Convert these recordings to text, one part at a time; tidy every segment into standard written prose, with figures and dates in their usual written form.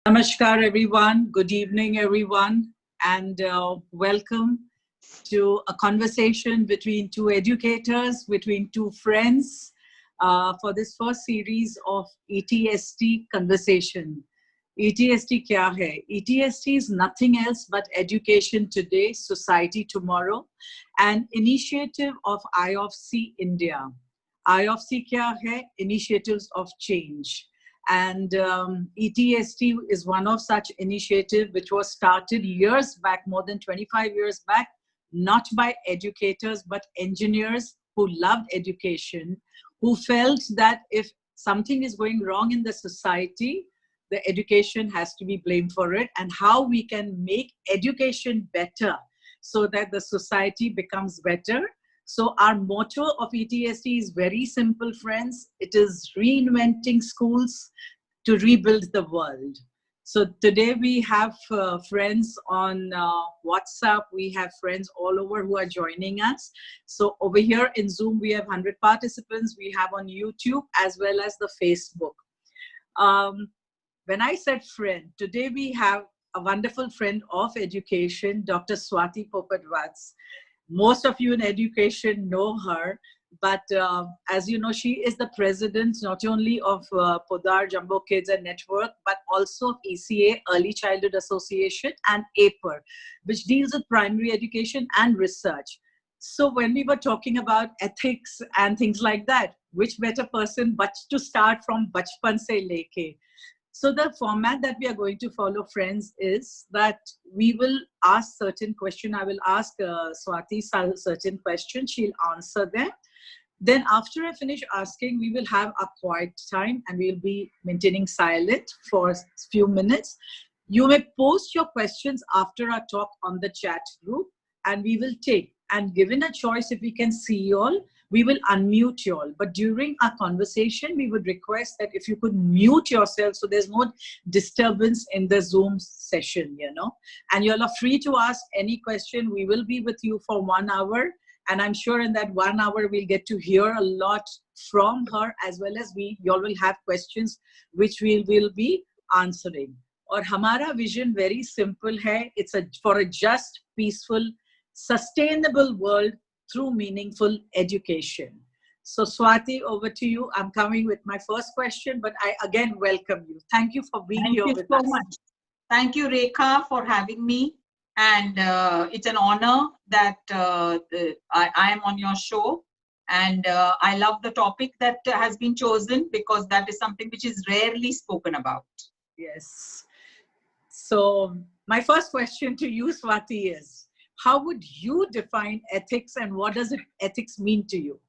Namaskar, everyone. Good evening, everyone, and welcome to a conversation between two educators, between two friends, for this first series of ETST conversation. ETST kya hai? ETST is nothing else but education today, society tomorrow, an initiative of IOFC India. IOFC kya hai? Initiatives of change. And ETST is one of such initiatives which was started years back, more than 25 years back, not by educators, but engineers who loved education, who felt that if something is going wrong in the society, the education has to be blamed for it, and how we can make education better so that the society becomes better. So our motto of ETST is very simple, friends. It is reinventing schools to rebuild the world. So today we have friends on WhatsApp. We have friends all over who are joining us. So over here in Zoom, we have 100 participants. We have on YouTube as well as the Facebook. When I said friend, today we have a wonderful friend of education, Dr. Swati Popadwats. Most of you in education know her, but as you know, she is the president not only of Podar Jumbo Kids and Network, but also of ECA, Early Childhood Association, and APER, which deals with primary education and research. So when we were talking about ethics and things like that, which better person but to start from Bachpan Se Leke? So the format that we are going to follow, friends, is that we will ask certain questions. I will ask Swati certain questions. She'll answer them. Then after I finish asking, we will have a quiet time and we'll be maintaining silent for a few minutes. You may post your questions after our talk on the chat group and we will take. And given a choice, if we can see you all, we will unmute you all. But during our conversation, we would request that if you could mute yourself so there's no disturbance in the Zoom session, And you all are free to ask any question. We will be with you for 1 hour. And I'm sure in that 1 hour, we'll get to hear a lot from her, as well as you all will have questions which we will be answering. Or Hamara vision very simple hai. It's for a just, peaceful, sustainable world through meaningful education. So Swati, over to you. I'm coming with my first question, but I again welcome you. Thank you for being here with us. Thank you so much. Thank you, Rekha, for having me. And it's an honor that I am on your show. And I love the topic that has been chosen because that is something which is rarely spoken about. Yes. So my first question to you, Swati, is how would you define ethics and what does ethics mean to you?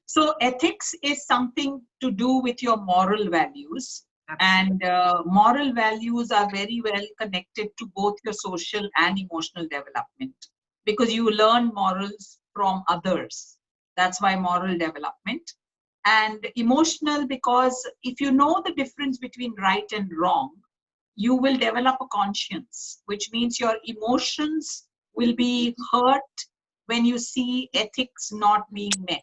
So ethics is something to do with your moral values. Absolutely. And moral values are very well connected to both your social and emotional development because you learn morals from others. That's why moral development. And emotional because if you know the difference between right and wrong, you will develop a conscience, which means your emotions will be hurt when you see ethics not being met.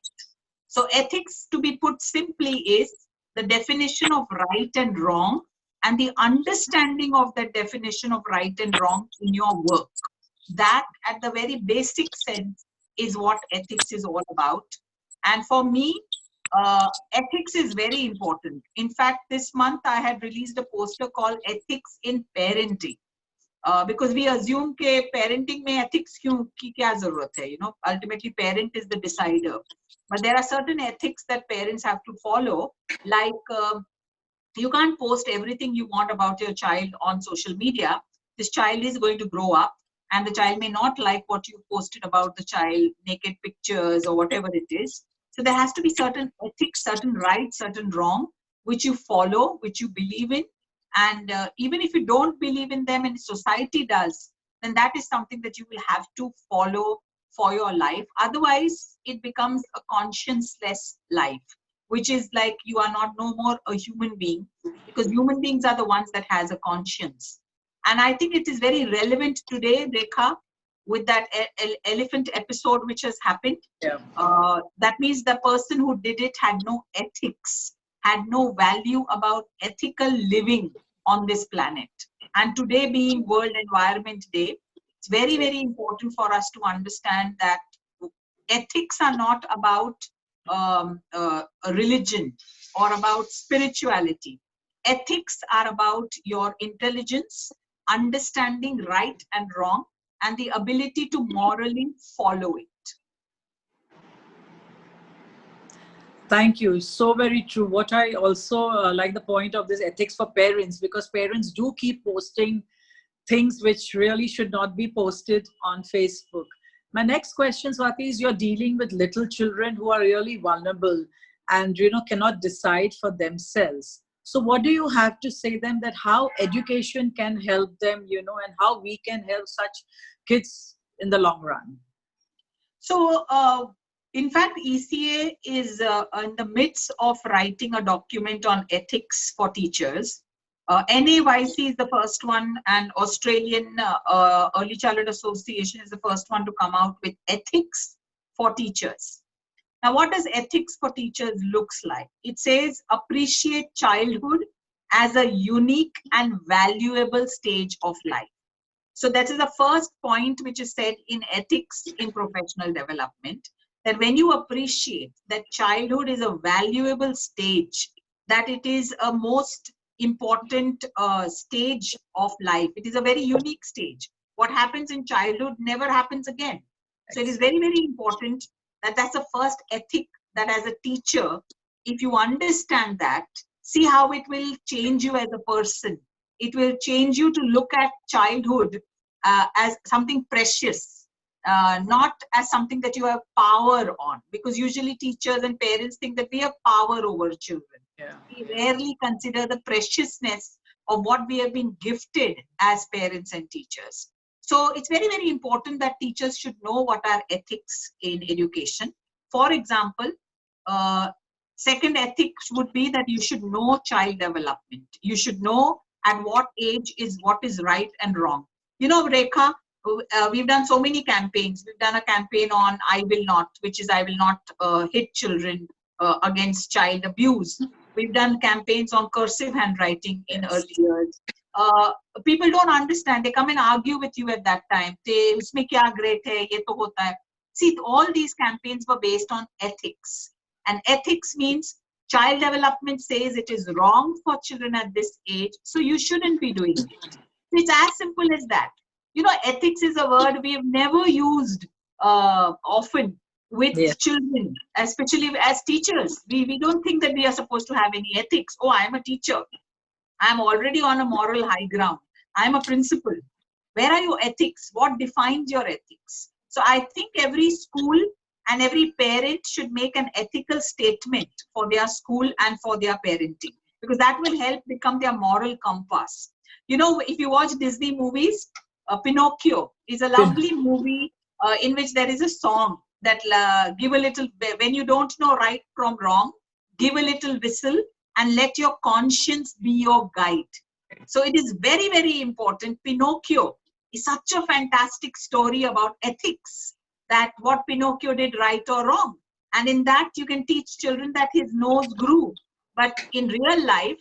So ethics, to be put simply, is the definition of right and wrong and the understanding of that definition of right and wrong in your work. That, at the very basic sense, is what ethics is all about. And for me, ethics is very important. In fact, this month I had released a poster called Ethics in Parenting. Because we assume that parenting mein ethics की क्या जरूरत है? Ultimately parent is the decider. But there are certain ethics that parents have to follow, like you can't post everything you want about your child on social media. This child is going to grow up and the child may not like what you posted about the child, naked pictures or whatever it is. So there has to be certain ethics, certain right, certain wrong, which you follow, which you believe in. And even if you don't believe in them and society does, then that is something that you will have to follow for your life. Otherwise, it becomes a conscienceless life, which is like you are not no more a human being because human beings are the ones that has a conscience. And I think it is very relevant today, Rekha, with that elephant episode which has happened. Yeah. That means the person who did it had no ethics, had no value about ethical living on this planet. And today being World Environment Day, it's very, very important for us to understand that ethics are not about a religion or about spirituality. Ethics are about your intelligence, understanding right and wrong, and the ability to morally follow it. Thank you. So very true. What I also like the point of this ethics for parents, because parents do keep posting things which really should not be posted on Facebook. My next question, Swati, is you're dealing with little children who are really vulnerable and cannot decide for themselves. So what do you have to say them that how education can help them, and how we can help such kids in the long run? So, in fact, ECA is in the midst of writing a document on ethics for teachers. NAYC is the first one, and Australian Early Childhood Association is the first one to come out with ethics for teachers. Now, what does ethics for teachers looks like? It says appreciate childhood as a unique and valuable stage of life. So that is the first point which is said in ethics in professional development, that when you appreciate that childhood is a valuable stage, that it is a most important stage of life. It is a very unique stage. What happens in childhood never happens again. So it is very, very important that that's the first ethic, that as a teacher, if you understand that, see how it will change you as a person. It will change you to look at childhood as something precious, not as something that you have power on. Because usually teachers and parents think that we have power over children. Yeah. We rarely consider the preciousness of what we have been gifted as parents and teachers. So it's very, very important that teachers should know what are ethics in education. For example, second ethics would be that you should know child development. You should know at what age is what is right and wrong. Rekha, we've done so many campaigns. We've done a campaign on I Will Not, which is I will not hit children against child abuse. We've done campaigns on cursive handwriting in early years. People don't understand. They come and argue with you at that time. Usme kya great hai, ye to hota hai. See, all these campaigns were based on ethics. And ethics means child development says it is wrong for children at this age, so you shouldn't be doing it. It's as simple as that. Ethics is a word we have never used often with children, especially as teachers. We don't think that we are supposed to have any ethics. Oh, I am a teacher. I am already on a moral high ground. I am a principal. Where are your ethics? What defines your ethics? So I think every school and every parent should make an ethical statement for their school and for their parenting, because that will help become their moral compass. If you watch Disney movies, Pinocchio is a lovely movie in which there is a song that give a little, when you don't know right from wrong, give a little whistle and let your conscience be your guide. So it is very, very important. Pinocchio is such a fantastic story about ethics, that what Pinocchio did right or wrong. And in that, you can teach children that his nose grew. But in real life,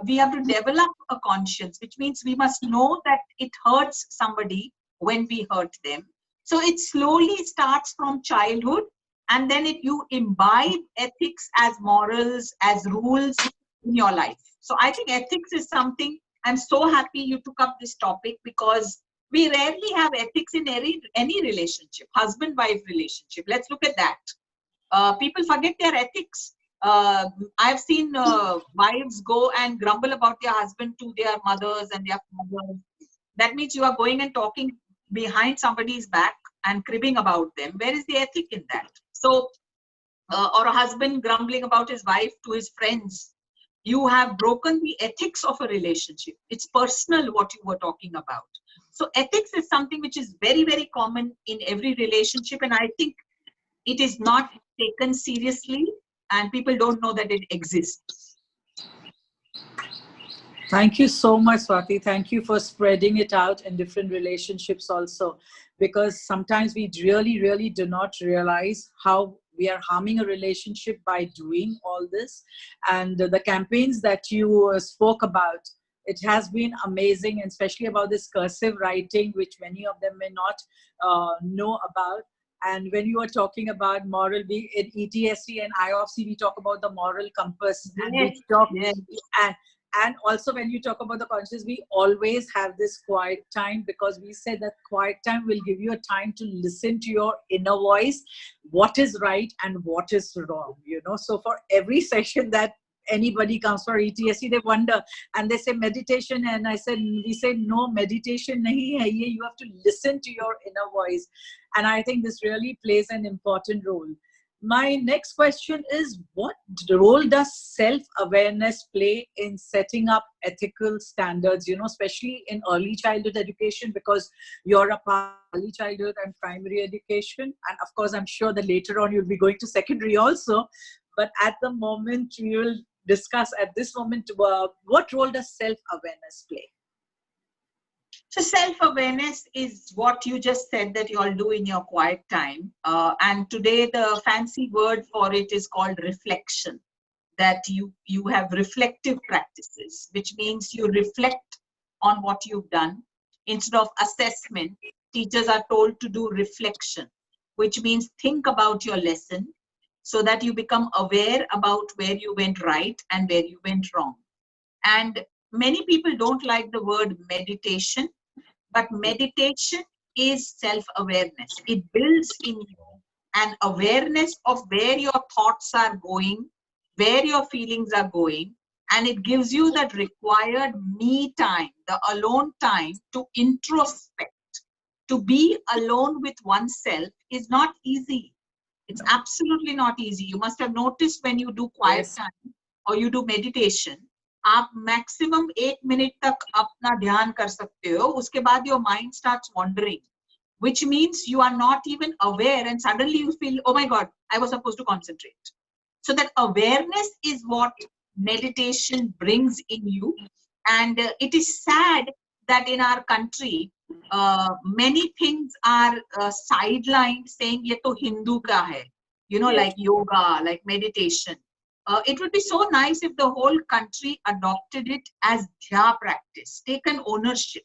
we have to develop a conscience, which means we must know that it hurts somebody when we hurt them. So it slowly starts from childhood, and then you imbibe ethics as morals, as rules in your life. So I think ethics is something, I'm so happy you took up this topic, because we rarely have ethics in any relationship, husband-wife relationship. Let's look at that. People forget their ethics. I've seen wives go and grumble about their husband to their mothers and their fathers. That means you are going and talking behind somebody's back and cribbing about them. Where is the ethic in that? So, or a husband grumbling about his wife to his friends. You have broken the ethics of a relationship. It's personal what you were talking about. So ethics is something which is very, very common in every relationship. And I think it is not taken seriously, and people don't know that it exists. Thank you so much, Swati. Thank you for spreading it out in different relationships also, because sometimes we really, really do not realize how we are harming a relationship by doing all this. And the campaigns that you spoke about, It has been amazing, and especially about this cursive writing, which many of them may not know about. And when you are talking about moral, we in ETSC and IOFC, we talk about the moral compass, and we talk, and also when you talk about the conscious, we always have this quiet time, because we say that quiet time will give you a time to listen to your inner voice, what is right and what is wrong, you know. So for every session that anybody comes for ETSC, they wonder and they say meditation, and we say no, meditation nahi hai ye, you have to listen to your inner voice. And I think this really plays an important role. My next question is, what role does self-awareness play in setting up ethical standards, you know, especially in early childhood education, because you're a part of early childhood and primary education, and of course I'm sure that later on you'll be going to secondary also, but at the moment we will discuss at this moment, what role does self-awareness play? So self-awareness is what you just said that you all do in your quiet time. And today the fancy word for it is called reflection. That you have reflective practices, which means you reflect on what you've done. Instead of assessment, teachers are told to do reflection, which means think about your lesson so that you become aware about where you went right and where you went wrong. And many people don't like the word meditation, but meditation is self-awareness. It builds in you an awareness of where your thoughts are going, where your feelings are going, and it gives you that required me time, the alone time to introspect. To be alone with oneself is not easy. It's absolutely not easy. You must have noticed when you do quiet time or you do meditation, आप maximum 8 minutes तक अपना ध्यान कर सकते हो, उसके बाद your mind starts wandering, which means you are not even aware, and suddenly you feel, oh my God, I was supposed to concentrate. So that awareness is what meditation brings in you. And it is sad that in our country, many things are sidelined, saying ye to Hindu ka hai, you know, like yoga, like meditation. It would be so nice if the whole country adopted it as dhya practice, taken ownership.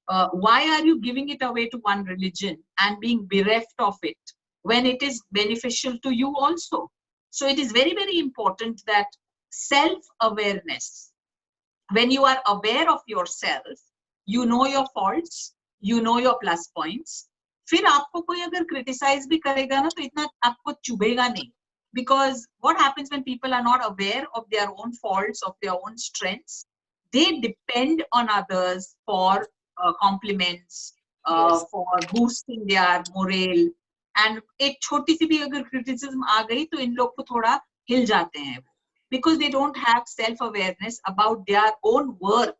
Why are you giving it away to one religion and being bereft of it when it is beneficial to you also? So it is very, very important that self-awareness, when you are aware of yourself, you know your faults, you know your plus points. फिर आपको कोई अगर criticize भी करेगा ना, तो इतना आपको चुभेगा नहीं. Because what happens when people are not aware of their own faults, of their own strengths, they depend on others for compliments, for boosting their morale. And एक छोटी सी भी अगर criticism आ गई तो इन लोग को थोड़ा हिल जाते हैं, because they don't have self-awareness about their own worth.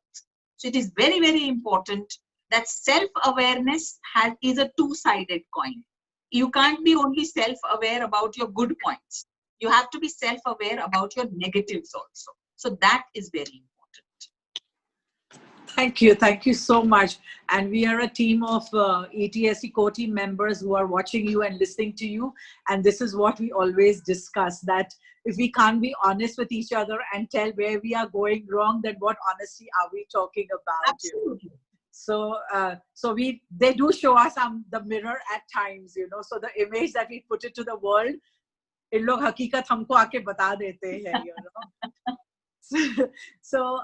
So it is very, very important that self-awareness is a two-sided coin. You can't be only self-aware about your good points. You have to be self-aware about your negatives also. So that is very important. Thank you so much. And we are a team of ETSC core team members who are watching you and listening to you. And this is what we always discuss, that if we can't be honest with each other and tell where we are going wrong, then what honesty are we talking about? Absolutely. So, they do show us the mirror at times, you know. So the image that we put it to the world, in log hakikat humko aake bata dete hain, you know. So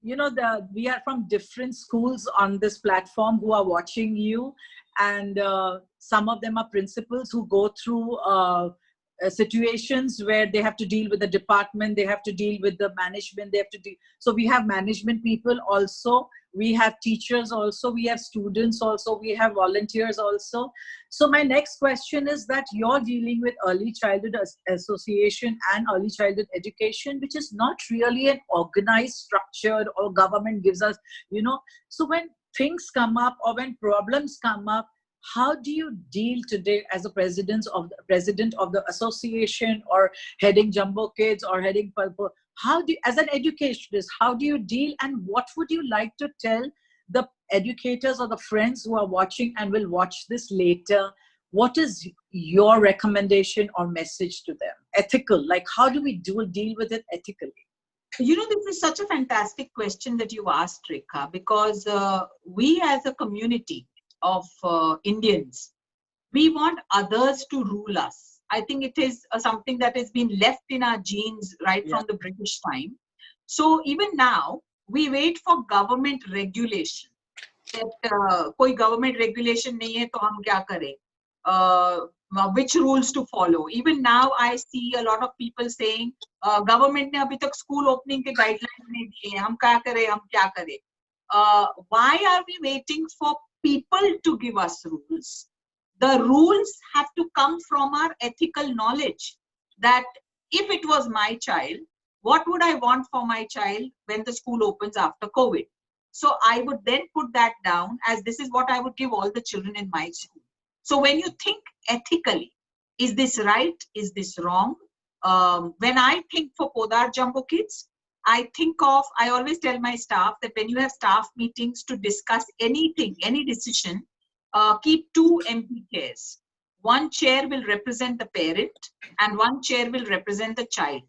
you know, we are from different schools on this platform who are watching you, and some of them are principals who go through situations where they have to deal with the department, they have to deal with the management, they have to deal. So we have management people also, we have teachers also, we have students also, we have volunteers also. So my next question is that you're dealing with early childhood association and early childhood education, which is not really an organized, structured, or government gives us, you know. So when things come up or when problems come up, how do you deal today as a president of the association, or heading Jumbo Kids, or heading Purple? How do, as an educationist, how do you deal, and what would you like to tell the educators or the friends who are watching and will watch this later? What is your recommendation or message to them? Ethical, like how do we deal with it ethically? This is such a fantastic question that you asked, Rekha, because we as a community of Indians, we want others to rule us. I think it is something that has been left in our genes right Yeah. from the British time. So even now, we wait for government regulation. That कोई government regulation नहीं है तो हम क्या करें? Which rules to follow? Even now, I see a lot of people saying, government ने अभी तक school opening के guidelines नहीं दिए हैं, हम क्या करें, हम क्या करें? Why are we waiting for people to give us rules? The rules have to come from our ethical knowledge that if it was my child, what would I want for my child when the school opens after COVID? So I would then put that down as this is what I would give all the children in my school. So when you think ethically, is this right? Is this wrong? When I think for Podar Jumbo Kids, I always tell my staff that when you have staff meetings to discuss anything, any decision, keep 2 empty chairs. One chair will represent the parent and one chair will represent the child.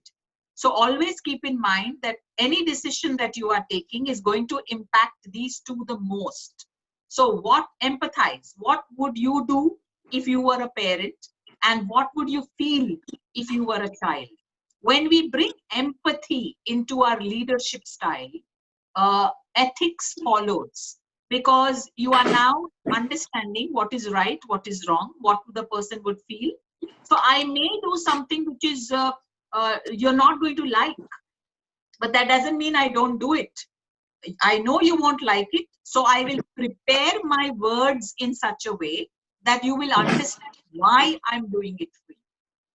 So always keep in mind that any decision that you are taking is going to impact these two the most. So empathize? What would you do if you were a parent? And what would you feel if you were a child? When we bring empathy into our leadership style, ethics follows, because you are now understanding what is right, what is wrong, what the person would feel. So I may do something which is you're not going to like, but that doesn't mean I don't do it. I know you won't like it, so I will prepare my words in such a way that you will understand why I'm doing it for you.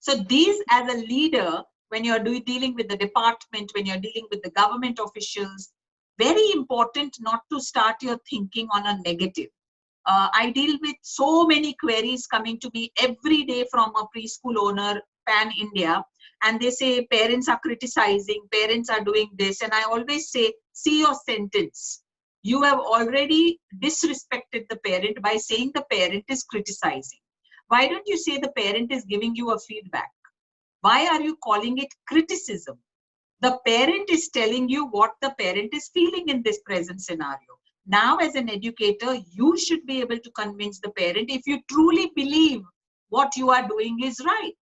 So these, as a leader, when you're dealing with the department, when you're dealing with the government officials, very important not to start your thinking on a negative. I deal with so many queries coming to me every day from a preschool owner, pan India, and they say parents are criticizing, parents are doing this. And I always say, see your sentence. You have already disrespected the parent by saying the parent is criticizing. Why don't you say the parent is giving you a feedback? Why are you calling it criticism? The parent is telling you what the parent is feeling in this present scenario. Now, as an educator, you should be able to convince the parent if you truly believe what you are doing is right.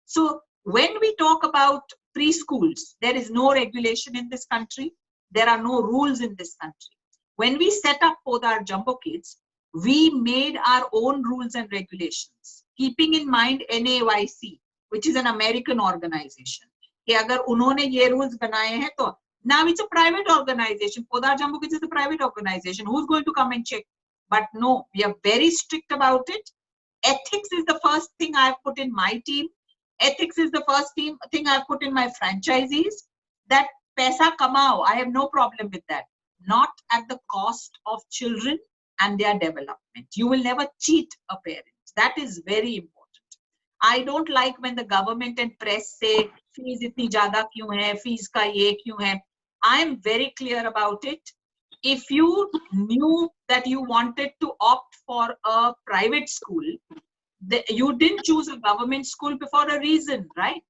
So when we talk about preschools, there is no regulation in this country. There are no rules in this country. When we set up Podar Jumbo Kids, we made our own rules and regulations, keeping in mind NAYC, which is an American organization. कि अगर उन्होंने ये rules बनाए हैं तो now it's a private organization. Podar Jumbo Kids is a private organization. Who's going to come and check? But no, we are very strict about it. Ethics is the first thing I've put in my team. Ethics is the first thing I've put in my franchisees. That paisa kamao, I have no problem with that. Not at the cost of children and their development. You will never cheat a parent. That is very important. I don't like when the government and press say, fees itni zyada kyun hai, fees ka ye kyun hai. I am very clear about it. If you knew that you wanted to opt for a private school, you didn't choose a government school for a reason, right?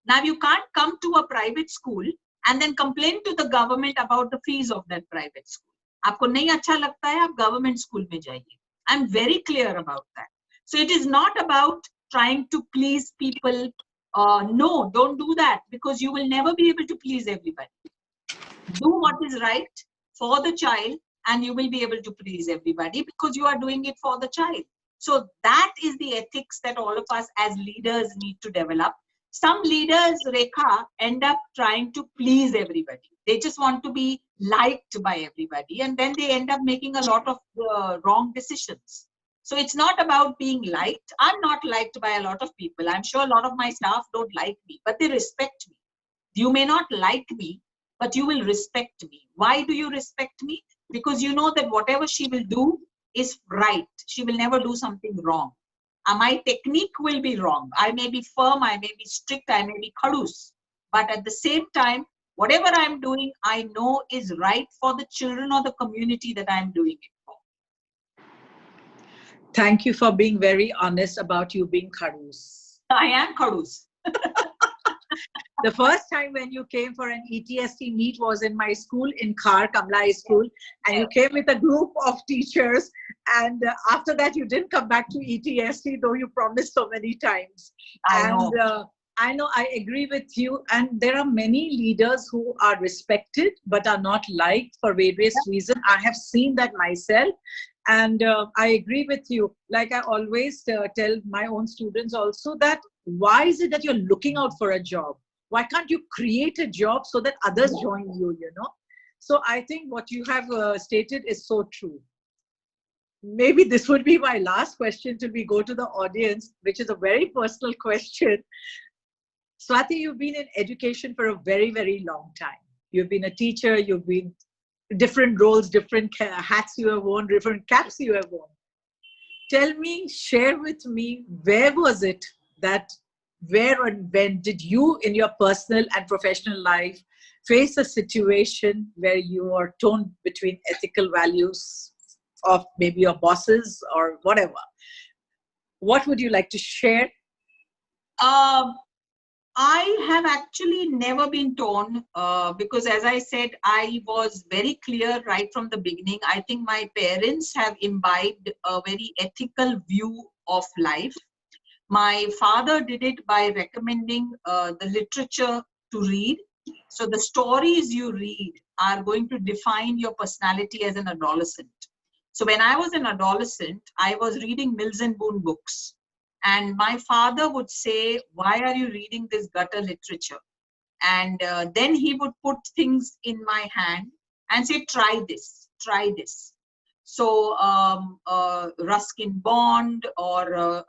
Now you can't come to a private school and then complain to the government about the fees of that private school. आपको नहीं अच्छा लगता है, आप government school में जाइए. I'm very clear about that. So it is not about trying to please people. No, don't do that, because you will never be able to please everybody. Do what is right for the child and you will be able to please everybody because you are doing it for the child. So that is the ethics that all of us as leaders need to develop. Some leaders, Rekha, end up trying to please everybody. They just want to be liked by everybody, and then they end up making a lot of wrong decisions. So it's not about being liked. I'm not liked by a lot of people. I'm sure a lot of my staff don't like me, but they respect me. You may not like me, but you will respect me. Why do you respect me? Because you know that whatever she will do is right. She will never do something wrong. My technique will be wrong. I may be firm, I may be strict, I may be khadus. But at the same time, whatever I'm doing, I know is right for the children or the community that I'm doing it for. Thank you for being very honest about you being khadus. I am khadus. The first time when you came for an ETST meet was in my school in Khar, Kamla High School, and you came with a group of teachers. And after that, you didn't come back to ETST, though you promised so many times. I know. And I know, I agree with you. And there are many leaders who are respected but are not liked for various reasons. I have seen that myself. And I agree with you. Like I always tell my own students also that why is it that you're looking out for a job? Why can't you create a job so that others join you, you know? So I think what you have stated is so true. Maybe this would be my last question till we go to the audience, which is a very personal question. Swati, you've been in education for a very, very long time. You've been a teacher, you've been different roles, different hats you have worn, different caps you have worn. Tell me, share with me, where was it that, where and when did you in your personal and professional life face a situation where you are torn between ethical values of maybe your bosses or whatever? What would you like to share? I have actually never been torn because, as I said, I was very clear right from the beginning. I think my parents have imbibed a very ethical view of life. My father did it by recommending the literature to read. So the stories you read are going to define your personality as an adolescent. So when I was an adolescent, I was reading Mills and Boon books. And my father would say, why are you reading this gutter literature? And then he would put things in my hand and say, try this, try this. So Ruskin Bond or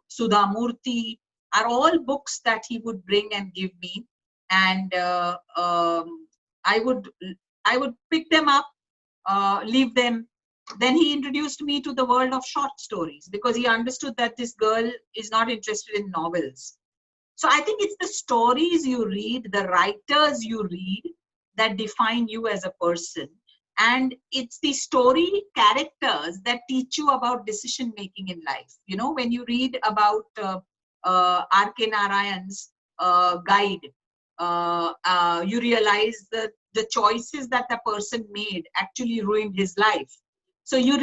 Sudha Murthy are all books that he would bring and give me. And I would pick them up, leave them. Then he introduced me to the world of short stories because he understood that this girl is not interested in novels. So I think it's the stories you read, the writers you read that define you as a person. And it's the story characters that teach you about decision making in life. You know, when you read about R.K. Narayan's guide, you realize that the choices that the person made actually ruined his life. So you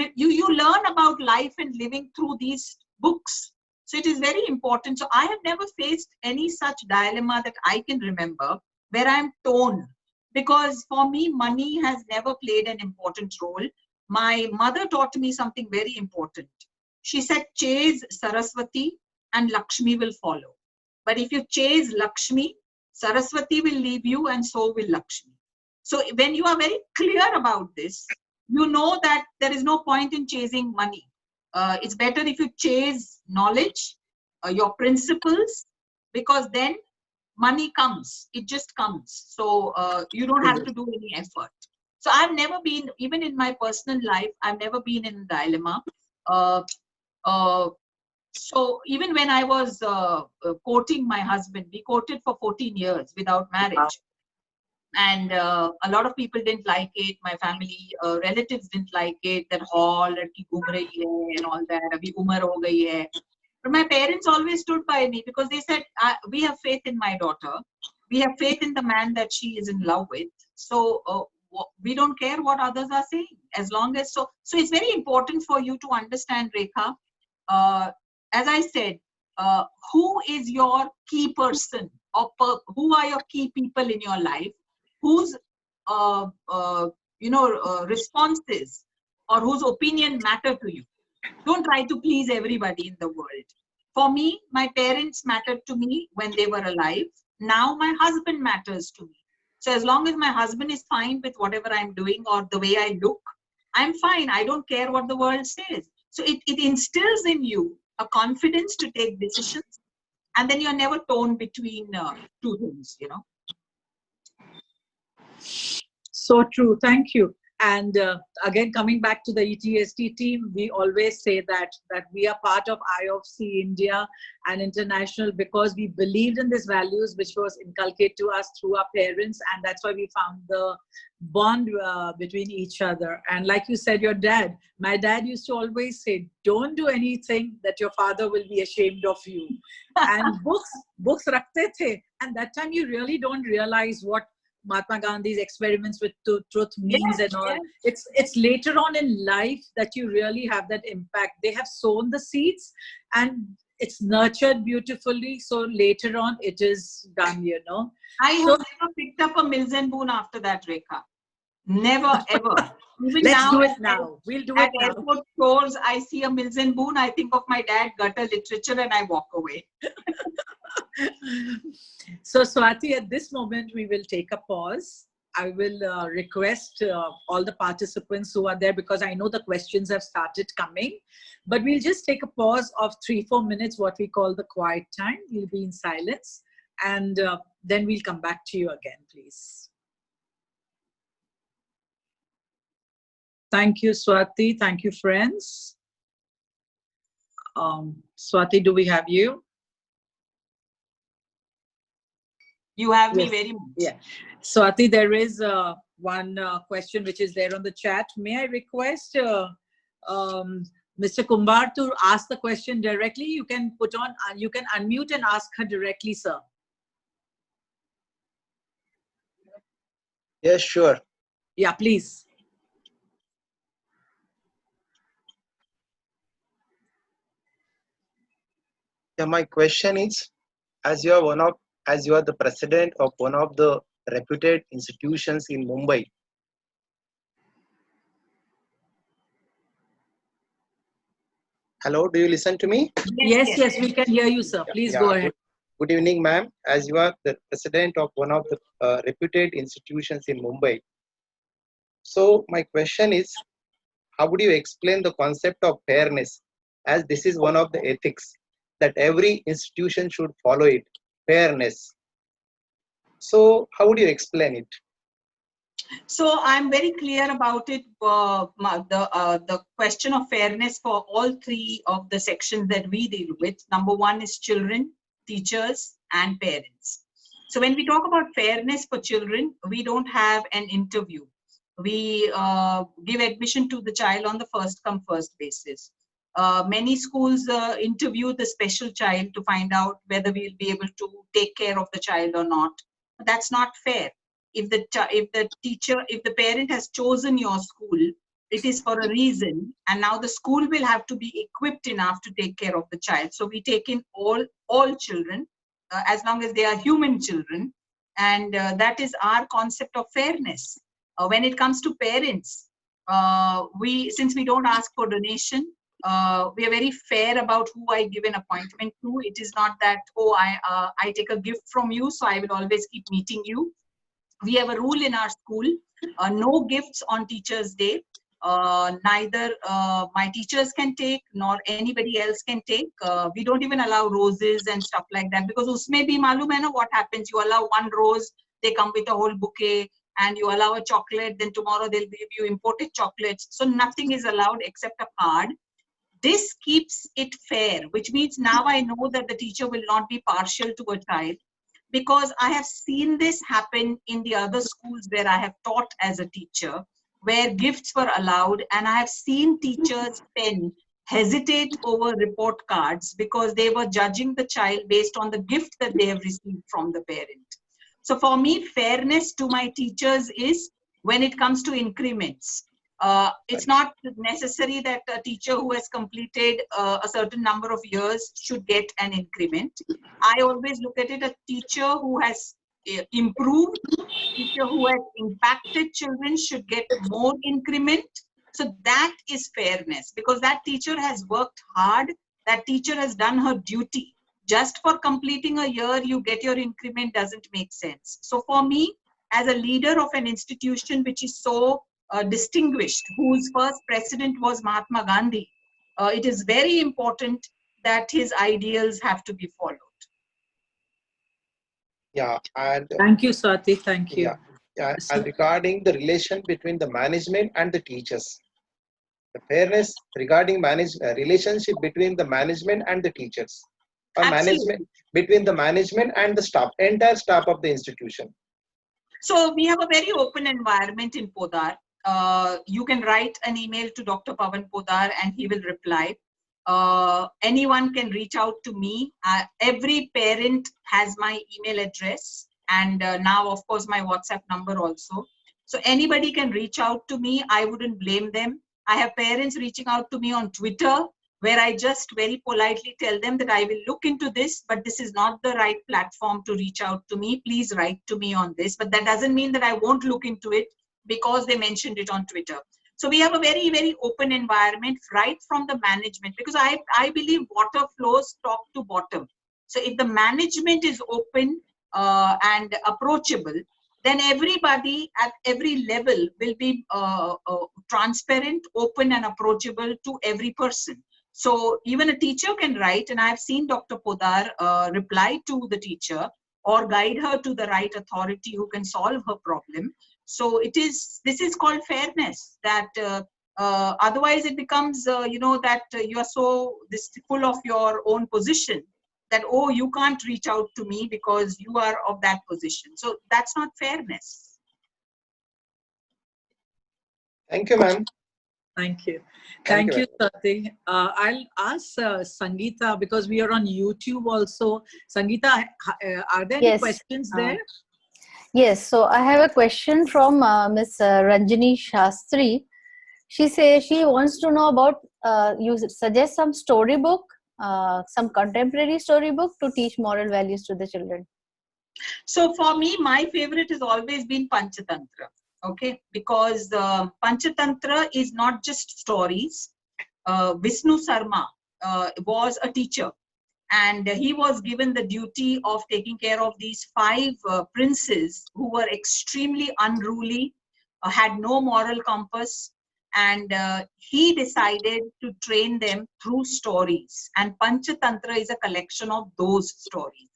learn about life and living through these books. So it is very important. So I have never faced any such dilemma that I can remember where I'm torn. Because for me, money has never played an important role. My mother taught me something very important. She said, chase Saraswati and Lakshmi will follow. But if you chase Lakshmi, Saraswati will leave you and so will Lakshmi. So when you are very clear about this, you know that there is no point in chasing money. It's better if you chase knowledge, your principles, because then money comes. It just comes. So you don't have to do any effort. So I've never been, even in my personal life, I've never been in a dilemma. So even when I was courting my husband, we courted for 14 years without marriage. And a lot of people didn't like it. My family relatives didn't like it. That hall, ladki ghum rahi hai and all that. Abhi umar ho gayi hai. But my parents always stood by me because they said, we have faith in my daughter. We have faith in the man that she is in love with. So we don't care what others are saying. As long as so it's very important for you to understand, Rekha. As I said, who is your key person or who are your key people in your life? Whose responses or whose opinion matter to you. Don't try to please everybody in the world. For me, my parents mattered to me when they were alive. Now my husband matters to me. So as long as my husband is fine with whatever I'm doing or the way I look, I'm fine. I don't care what the world says. So it instills in you a confidence to take decisions, and then you're never torn between two things, you know. So true. Thank you. And again, coming back to the ETST team, we always say that we are part of IOFC India and international because we believed in these values, which was inculcated to us through our parents, and that's why we found the bond between each other. And like you said, my dad used to always say, don't do anything that your father will be ashamed of you. And books rakhte the, and that time you really don't realize what Mahatma Gandhi's experiments with truth means and all. Yes. It's later on in life that you really have that impact. They have sown the seeds and it's nurtured beautifully. So later on it is done, you know. I have never picked up a Mills and Boon after that, Rekha. Never, ever. Even Let's now, do it now. We'll do it at now. airport stores, I see a Mills and Boon, I think of my dad, gutter literature, and I walk away. So Swati, at this moment, we will take a pause. I will request all the participants who are there, because I know the questions have started coming, but we'll just take a pause of 3-4 minutes, what we call the quiet time. We'll be in silence, and then we'll come back to you again, please. Thank you, Swati. Thank you, friends. Swati, do we have you? You have me very much. Yeah. Swati, there is one question which is there on the chat. May I request Mr. Kumbar to ask the question directly? You can you can unmute and ask her directly, sir. Yes, sure. Yeah, please. Yeah, my question is, as you are the president of one of the reputed institutions in Mumbai. Hello, do you listen to me? Yes, we can hear you, sir. Please go ahead. Good evening, ma'am. As you are the president of one of the reputed institutions in Mumbai. So my question is, how would you explain the concept of fairness, as this is one of the ethics that every institution should follow it, fairness. So how would you explain it? So I'm very clear about it. The question of fairness for all three of the sections that we deal with. Number one is children, teachers, and parents. So when we talk about fairness for children, we don't have an interview. We give admission to the child on the first come first basis. Many schools interview the special child to find out whether we'll be able to take care of the child or not. But that's not fair. If the parent has chosen your school, it is for a reason, and now the school will have to be equipped enough to take care of the child. So we take in all children, as long as they are human children, and that is our concept of fairness. When it comes to parents, since we don't ask for donation, we are very fair about who I give an appointment to. It is not that, oh, I take a gift from you, so I will always keep meeting you. We have a rule in our school, no gifts on Teachers' Day. Neither my teachers can take, nor anybody else can take. We don't even allow roses and stuff like that, because usme bhi malum hai na what happens. You allow one rose, they come with a whole bouquet, and you allow a chocolate, then tomorrow they'll give you imported chocolates. So nothing is allowed except a card. This keeps it fair, which means now I know that the teacher will not be partial to a child, because I have seen this happen in the other schools where I have taught as a teacher, where gifts were allowed, and I have seen teachers' pen hesitate over report cards because they were judging the child based on the gift that they have received from the parent. So for me, fairness to my teachers is when it comes to increments. It's not necessary that a teacher who has completed a certain number of years should get an increment. I always look at it, a teacher who has improved, teacher who has impacted children should get more increment. So that is fairness, because that teacher has worked hard, that teacher has done her duty. Just for completing a year, you get your increment doesn't make sense. So for me, as a leader of an institution which is so distinguished, whose first president was Mahatma Gandhi, it is very important that his ideals have to be followed. Yeah, and thank you, Swati. Thank you. and regarding the relation between the management and the teachers. The fairness regarding relationship between the management and the teachers, or Absolutely. management between the management and the staff, entire staff of the institution. So we have a very open environment in Podar. You can write an email to Dr. Pawan Podar and he will reply. Anyone can reach out to me. Every parent has my email address, and now of course my WhatsApp number also. So anybody can reach out to me. I wouldn't blame them. I have parents reaching out to me on Twitter, where I just very politely tell them that I will look into this, but this is not the right platform to reach out to me. Please write to me on this. But that doesn't mean that I won't look into it because they mentioned it on Twitter. So we have a very, very open environment right from the management, because I believe water flows top to bottom. So if the management is open and approachable, then everybody at every level will be transparent, open and approachable to every person. So even a teacher can write, and I've seen Dr. Podar reply to the teacher or guide her to the right authority who can solve her problem. So this is called fairness, that otherwise it becomes, that you are so full of your own position that, oh, you can't reach out to me because you are of that position. So that's not fairness. Thank you, ma'am. Thank you. Thank Thank you you, Sati. I'll ask Sangeeta, because we are on YouTube also. Sangeeta, are there any Yes. questions there? Yes, so I have a question from Miss Ranjini Shastri. She says she wants to know about, you suggest some storybook, some contemporary storybook to teach moral values to the children. So for me, my favorite has always been Panchatantra. Okay, because Panchatantra is not just stories. Vishnu Sarma was a teacher, and he was given the duty of taking care of these 5 princes who were extremely unruly, had no moral compass, and he decided to train them through stories. And Panchatantra is a collection of those stories.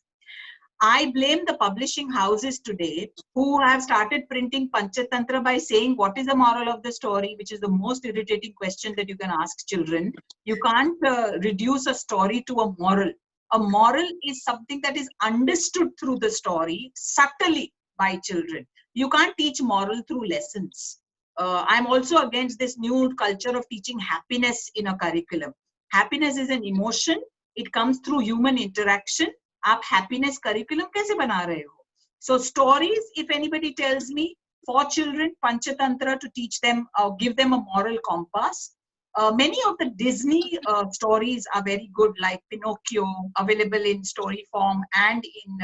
I blame the publishing houses today who have started printing Panchatantra by saying, what is the moral of the story, which is the most irritating question that you can ask children. You can't reduce a story to a moral. A moral is something that is understood through the story subtly by children. You can't teach moral through lessons. I'm also against this new culture of teaching happiness in a curriculum. Happiness is an emotion. It comes through human interaction. आप happiness curriculum कैसे बना रहे हो? So stories, if anybody tells me, for children, Panchatantra to teach them, give them a moral compass. Many of the Disney stories are very good, like Pinocchio, available in story form and in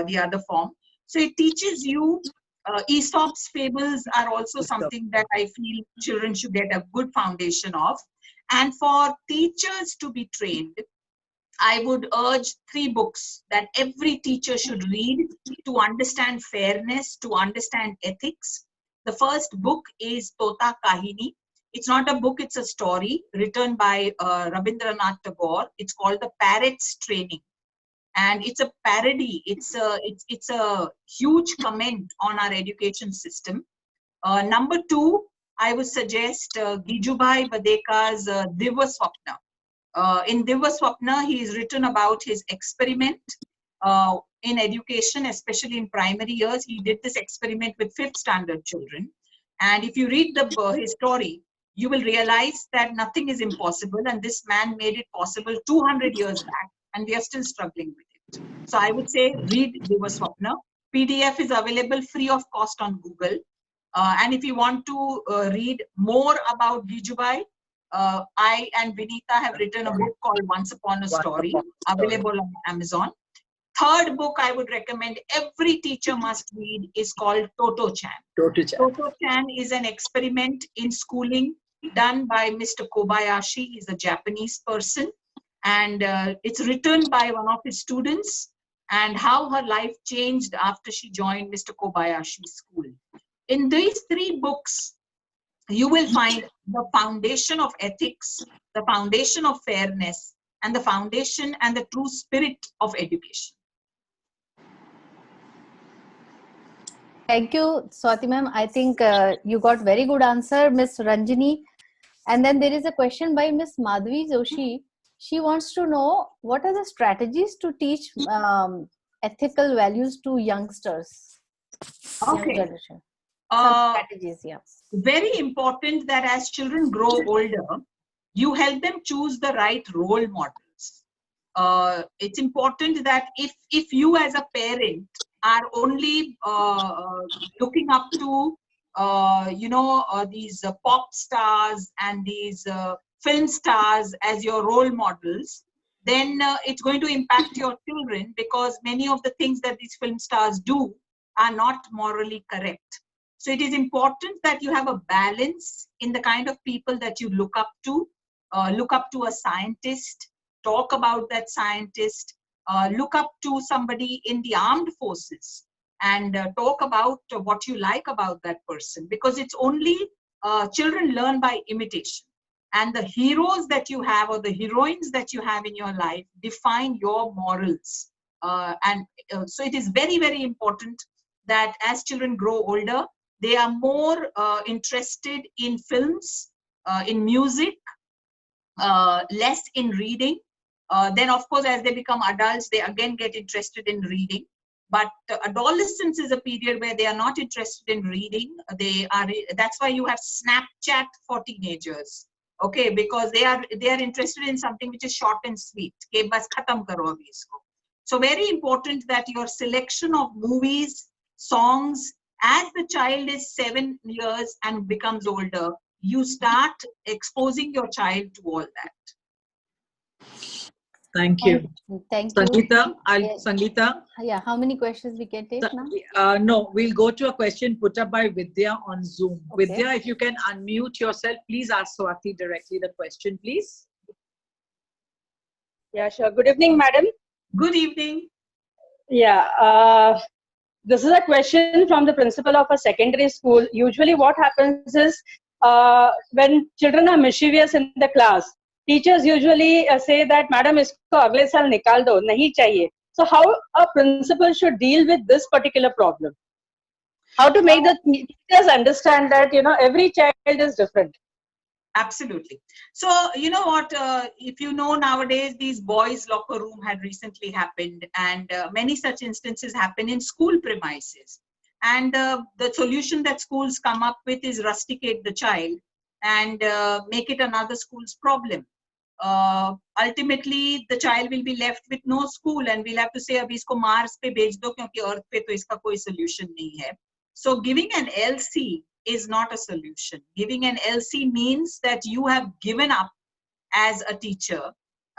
the other form. So it teaches you. Aesop's fables are also something that I feel children should get a good foundation of. And for teachers to be trained, I would urge 3 books that every teacher should read to understand fairness, to understand ethics. The first book is Tota Kahini. It's not a book, it's a story written by Rabindranath Tagore. It's called The Parrot's Training. And it's a parody. It's a huge comment on our education system. Number 2, I would suggest Gijubhai Badeka's Divya Swapna. In Divya Swapna, he has written about his experiment in education, especially in primary years. He did this experiment with 5th standard children. And if you read his story, you will realize that nothing is impossible. And this man made it possible 200 years back. And we are still struggling with it. So I would say read Divya Swapna. PDF is available free of cost on Google. And if you want to read more about Gijubhai, I and Vinita have written a book called Once Upon a Story, available on Amazon. Third book I would recommend every teacher must read is called Toto-chan. Toto-chan is an experiment in schooling done by Mr. Kobayashi. He's a Japanese person. And it's written by one of his students, and how her life changed after she joined Mr. Kobayashi's school. In these 3 books, you will find the foundation of ethics, the foundation of fairness, and the foundation and the true spirit of education. Thank you, Swati ma'am. I think you got very good answer, Miss Ranjini. And then there is a question by Miss Madhvi Joshi. She wants to know what are the strategies to teach ethical values to youngsters, young Okay. generation. Some strategies, yeah. Very important that as children grow older, you help them choose the right role models. It's important that if you as a parent are only looking up to these pop stars and these film stars as your role models, then it's going to impact your children, because many of the things that these film stars do are not morally correct. So it is important that you have a balance in the kind of people that you look up to. Look up to a scientist, talk about that scientist, look up to somebody in the armed forces, and talk about what you like about that person, because it's only children learn by imitation. And the heroes that you have, or the heroines that you have in your life, define your morals. So it is very, very important that as children grow older, they are more interested in films, in music, less in reading. Then, of course, as they become adults, they again get interested in reading. But adolescence is a period where they are not interested in reading. That's why you have Snapchat for teenagers. Okay, because they are interested in something which is short and sweet. Ke bas khatam karo abhi isko. So very important that your selection of movies, songs, as the child is 7 years and becomes older, you start exposing your child to all that. Thank you. Thank you. Sangeeta, Yes. Sangeeta? Yeah, how many questions we can take now? No, we'll go to a question put up by Vidya on Zoom. Okay. Vidya, if you can unmute yourself, please ask Swati directly the question, please. Yeah, sure. Good evening, madam. Good evening. Yeah, this is a question from the principal of a secondary school. Usually what happens is when children are mischievous in the class, teachers usually say that, madam, isko agle saal nikal do, nahi chahiye. So how a principal should deal with this particular problem? How to make the teachers understand that, every child is different? Absolutely. So, you know what, if you know, nowadays, these boys' locker room had recently happened, and many such instances happen in school premises. And the solution that schools come up with is rusticate the child and make it another school's problem. Ultimately, the child will be left with no school, and we'll have to say, abhi isko Mars pe bhej do, kyunki Earth pe to iska koi solution nahi hai. So giving an LC is not a solution. Giving an LC means that you have given up as a teacher,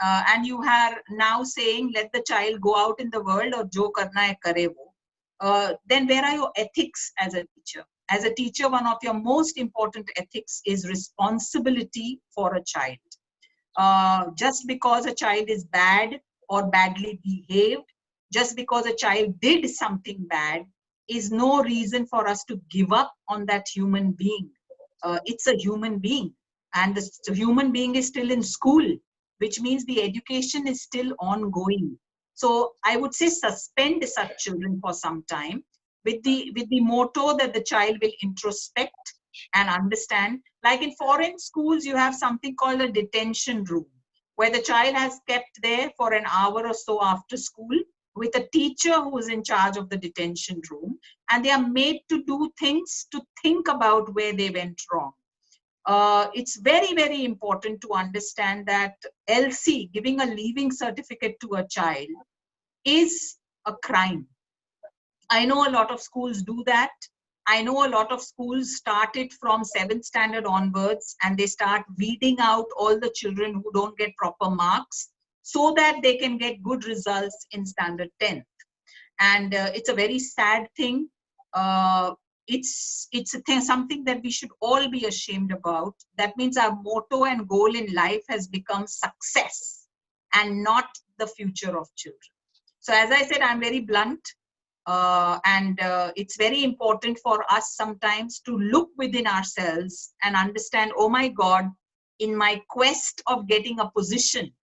and you are now saying, let the child go out in the world, or jo karna hai kare wo. Then where are your ethics as a teacher? As a teacher, one of your most important ethics is responsibility for a child. Just because a child is bad or badly behaved, just because a child did something bad, is no reason for us to give up on that human being. It's a human being, and the human being is still in school, which means the education is still ongoing. So I would say suspend such children for some time with the motto that the child will introspect and understand. Like in foreign schools, you have something called a detention room, where the child has kept there for an hour or so after school, with a teacher who is in charge of the detention room, and they are made to do things, to think about where they went wrong. It's very, very important to understand that LC, giving a leaving certificate to a child, is a crime. I know a lot of schools do that. I know a lot of schools start it from 7th standard onwards, and they start weeding out all the children who don't get proper marks, so that they can get good results in standard 10th. And it's a very sad thing. It's a thing, something that we should all be ashamed about. That means our motto and goal in life has become success and not the future of children. So as I said, I'm very blunt. And it's very important for us sometimes to look within ourselves and understand, oh my God, in my quest of getting a position,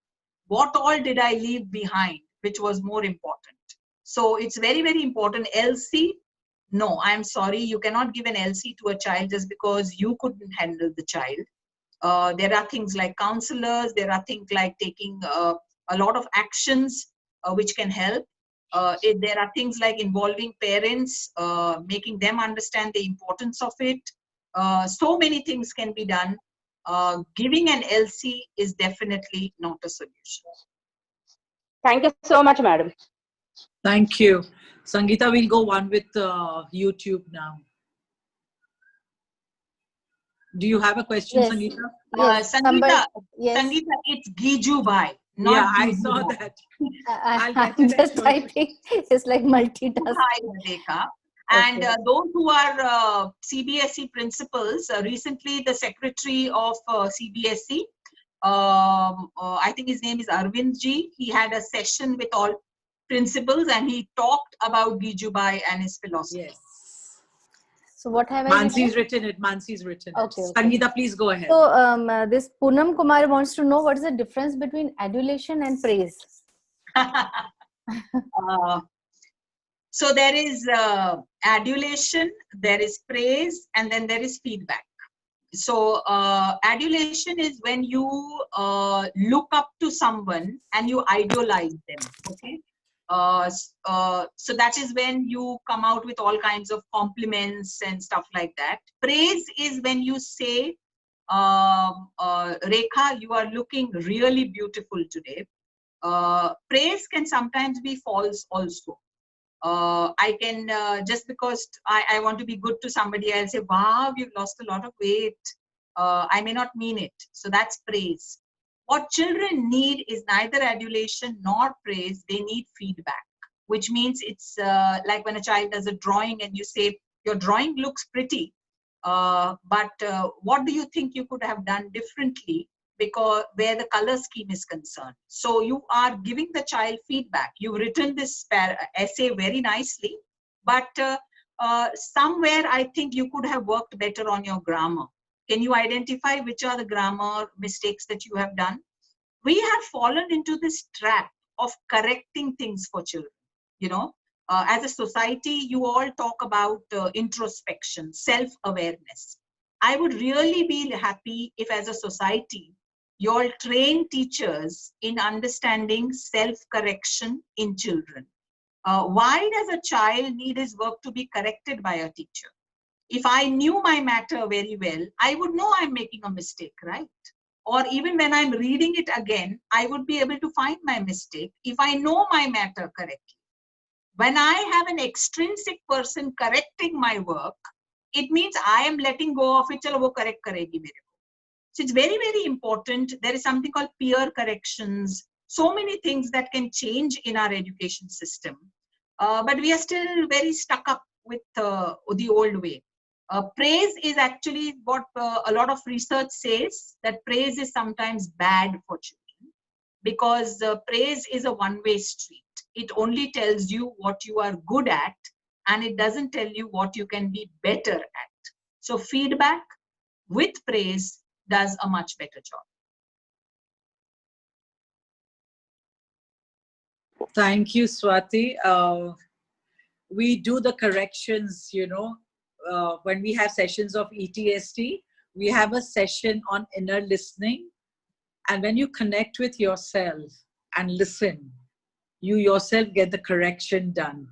what all did I leave behind, which was more important? So it's very, very important. LC, no, I'm sorry, you cannot give an LC to a child just because you couldn't handle the child. There are things like counselors, there are things like taking a lot of actions which can help. There are things like involving parents, making them understand the importance of it. So many things can be done. Giving an LC is definitely not a solution. Thank you so much, madam. Thank you. Sangeeta, we'll go one with YouTube now. Do you have a question, Yes. Sangeeta? Yes, Sangeeta, yes. Sangeeta, it's Giju Bhai, Yeah, not I Giju saw Bhai. that. I, I'll get I'm it and just show you. typing. It's like multitasking. Hi, Rekha. And Okay. those who are CBSE principals, recently the secretary of CBSE, I think his name is Arvind Ji, he had a session with all principals and he talked about Gijubai and his philosophy. Yes. So what have I Mansi's written? written it. Mansi's written Okay, it. okay. Sangeeta, please go ahead. So this Poonam Kumar wants to know what is the difference between adulation and praise. So there is adulation, there is praise, and then there is feedback. So adulation is when you look up to someone and you idolize them. Okay. So that is when you come out with all kinds of compliments and stuff like that. Praise is when you say, Rekha, you are looking really beautiful today. Praise can sometimes be false also. I can, just because I want to be good to somebody, I'll say, wow, you've lost a lot of weight. I may not mean it. So that's praise. What children need is neither adulation nor praise. They need feedback, which means it's like when a child does a drawing and you say, your drawing looks pretty, but what do you think you could have done differently? Because where the color scheme is concerned. So you are giving the child feedback. You've written this essay very nicely, but somewhere I think you could have worked better on your grammar. Can you identify which are the grammar mistakes that you have done? We have fallen into this trap of correcting things for children. You know, as a society, you all talk about introspection, self-awareness. I would really be happy if as a society, you all train teachers in understanding self-correction in children. Why does a child need his work to be corrected by a teacher? If I knew my matter very well, I would know I'm making a mistake, right? Or even when I'm reading it again, I would be able to find my mistake if I know my matter correctly. When I have an extrinsic person correcting my work, it means I am letting go of it. Chalo, wo correct karegi mere ko. So it's very, very important. There is something called peer corrections. So many things that can change in our education system. But we are still very stuck up with the old way. Praise is actually what a lot of research says, that praise is sometimes bad for children because praise is a one-way street. It only tells you what you are good at and it doesn't tell you what you can be better at. So feedback with praise does a much better job. Thank you, Swati. We do the corrections, you know, when we have sessions of ETST, we have a session on inner listening. And when you connect with yourself and listen, you yourself get the correction done.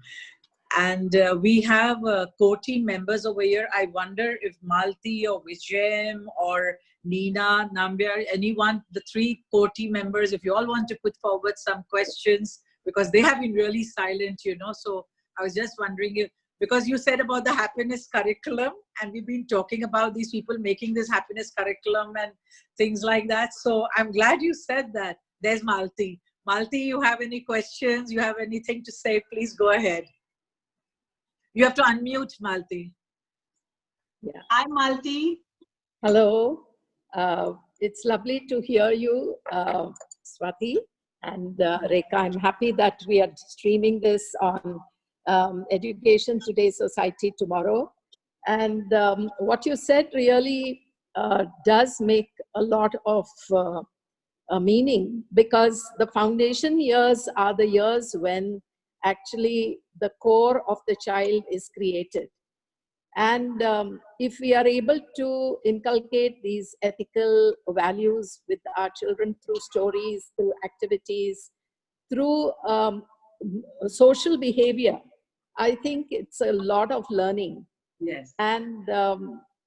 And we have core team members over here. I wonder if Malti or Vijayam or Nina, Nambiar, anyone, the three core team members, if you all want to put forward some questions, because they have been really silent, you know. So I was just wondering if, because you said about the happiness curriculum, and we've been talking about these people making this happiness curriculum and things like that. So I'm glad you said that. There's Malti. Malti, you have any questions? You have anything to say? Please go ahead. You have to unmute, Malti. Yeah. Hi, Malti. Hello. It's lovely to hear you, Swati and Rekha. I'm happy that we are streaming this on Education Today, Society Tomorrow. And what you said really does make a lot of meaning, because the foundation years are the years when actually the core of the child is created. And if we are able to inculcate these ethical values with our children through stories, through activities, through social behavior, I think it's a lot of learning. Yes. And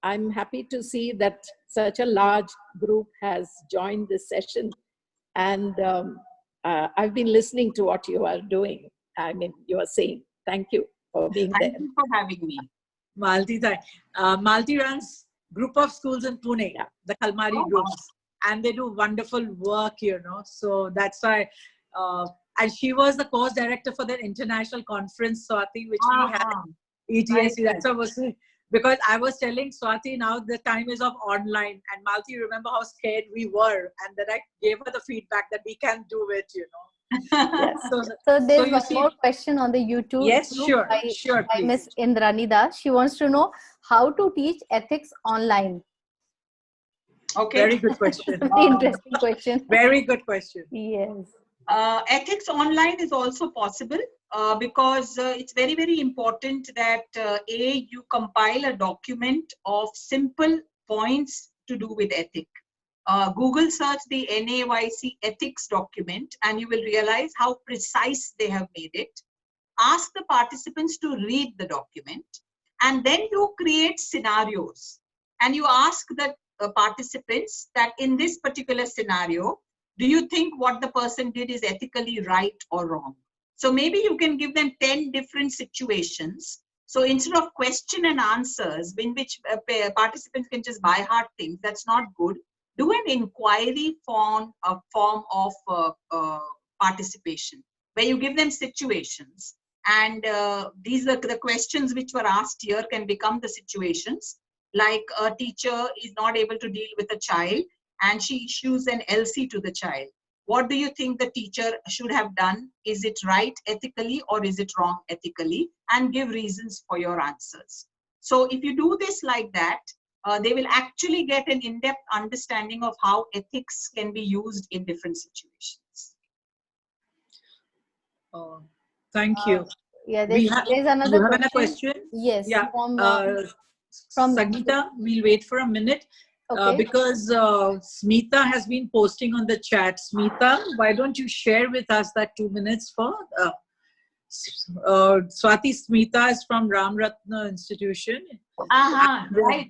I'm happy to see that such a large group has joined this session. And I've been listening to what you are doing. I mean, you are saying. Thank you for being there. Thank you for having me. Malti runs group of schools in Pune, Yeah. the Kalmari Oh, wow. groups, and they do wonderful work, So that's why, and she was the course director for the international conference, Swati, which we had Ah, ETSC. right. That's what I was saying. Because I was telling Swati now the time is of online, and Malti, remember how scared we were, and then I gave her the feedback that we can do it, Yes. So there's you one see- more question on the YouTube Yes, group sure, by please. Miss Indrani Das. She wants to know how to teach ethics online. Okay. Very good question. Very interesting question. Very good question. Yes. Ethics online is also possible because it's very, very important that you compile a document of simple points to do with ethic. Google search the NAYC ethics document and you will realize how precise they have made it. Ask the participants to read the document and then you create scenarios and you ask the participants that in this particular scenario, do you think what the person did is ethically right or wrong? So maybe you can give them 10 different situations. So instead of question and answers in which participants can just by heart things, that's not good. Do an inquiry form of participation where you give them situations. And these are the questions which were asked here can become the situations. Like a teacher is not able to deal with a child and she issues an LC to the child. What do you think the teacher should have done? Is it right ethically or is it wrong ethically? And give reasons for your answers. So if you do this like that, they will actually get an in-depth understanding of how ethics can be used in different situations. Oh, thank you. Yeah, We there's another you have another question? Yes. Yeah. From Sangeeta, we'll wait for a minute okay. because Smita has been posting on the chat. Smita, why don't you share with us that 2 minutes for Swati? Smita is from Ram Ratna Institution. Right.